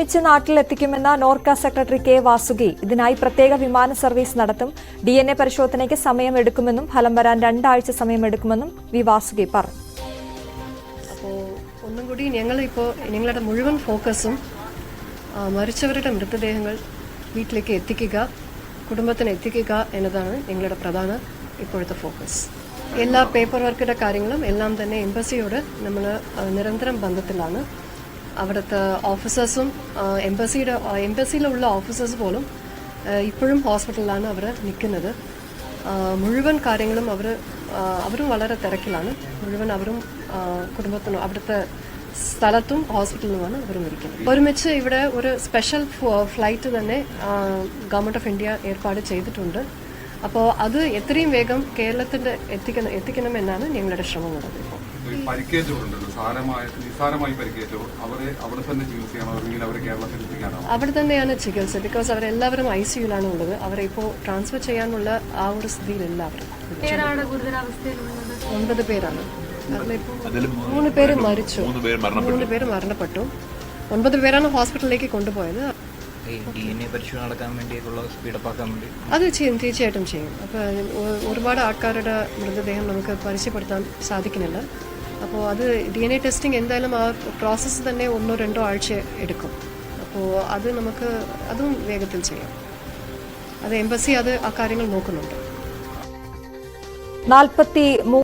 മിച്ച് നാട്ടിലെത്തിക്കുമെന്ന Norka secretary K Vasuki ഇതിനായി പ്രത്യേക വിമാന സർവീസ് നടത്തും. DNA പരിശോധനയ്ക്ക് സമയമെടുക്കുമെന്നും ഫലം വരാൻ 2 ആഴ്ച സമയമെടുക്കുമെന്നും വി വാസുകി പറഞ്ഞു. അപ്പോൾ ഒന്നും കൂടി ഞങ്ങളുടെ മുഴുവൻ ഫോക്കസും മരിച്ചവരുടെ മൃതദേഹങ്ങൾ വീട്ടിലേക്ക് എത്തിക്കുക, കുടുംബത്തിന് എത്തിക്കുക എന്നതാണ് ഞങ്ങളുടെ പ്രധാന ഇപ്പോഴത്തെ ഫോക്കസ്. എല്ലാ പേപ്പർ വർക്കിൻ്റെ കാര്യങ്ങളും എല്ലാം തന്നെ എംബസിയോട് നമ്മൾ നിരന്തരം ബന്ധത്തിലാണ്. അവിടുത്തെ ഓഫീസേഴ്സും എംബസിയിലുള്ള ഓഫീസേഴ്സ് പോലും ഇപ്പോഴും ഹോസ്പിറ്റലിലാണ് അവർ നിൽക്കുന്നത്. മുഴുവൻ കാര്യങ്ങളും അവരും വളരെ തിരക്കിലാണ്. മുഴുവൻ അവരും കുടുംബത്തിനും അവിടുത്തെ സ്ഥലത്തും ഹോസ്പിറ്റലിലുമാണ് അവർ ഇരിക്കുന്നത്. ഒരുമിച്ച് ഇവിടെ ഒരു സ്പെഷ്യൽ ഫ്ലൈറ്റ് തന്നെ ഗവൺമെൻറ് ഓഫ് ഇന്ത്യ ഏർപ്പാട് ചെയ്തിട്ടുണ്ട്. അപ്പോൾ അത് എത്രയും വേഗം കേരളത്തിൽ എത്തിക്കണമെന്നാണ് ഞങ്ങളുടെ ശ്രമമുള്ളത്. അവിടെ തന്നെയാണ് ചികിത്സ. ബിക്കോസ് അവരെല്ലാവരും ICUലാണ് ഉള്ളത്. അവരെ ഇപ്പോൾ ട്രാൻസ്ഫർ ചെയ്യാനുള്ള ആ ഒരു സ്ഥിതിയിലല്ല. അവർ 9 പേരാണ്. അതിലിപ്പോൾ 3 പേര് മരിച്ചു, 3 പേര് മരണപ്പെട്ടു. 9 പേരാണ് ഹോസ്പിറ്റലിലേക്ക് കൊണ്ടുപോയത്. അത് തീർച്ചയായിട്ടും ചെയ്യും. അപ്പോൾ ഒരുപാട് ആൾക്കാരുടെ മൃതദേഹം നമുക്ക് പരിചയപ്പെടുത്താൻ സാധിക്കുന്നില്ല. അപ്പോൾ അത് DNA ടെസ്റ്റിംഗ് എന്തായാലും ആ പ്രോസസ്സ് തന്നെ 1-2 ആഴ്ച എടുക്കും. അപ്പോൾ അത് നമുക്ക് അതും വേഗത്തിൽ ചെയ്യാം. അത് എംബസി ആ കാര്യങ്ങൾ നോക്കുന്നുണ്ട്.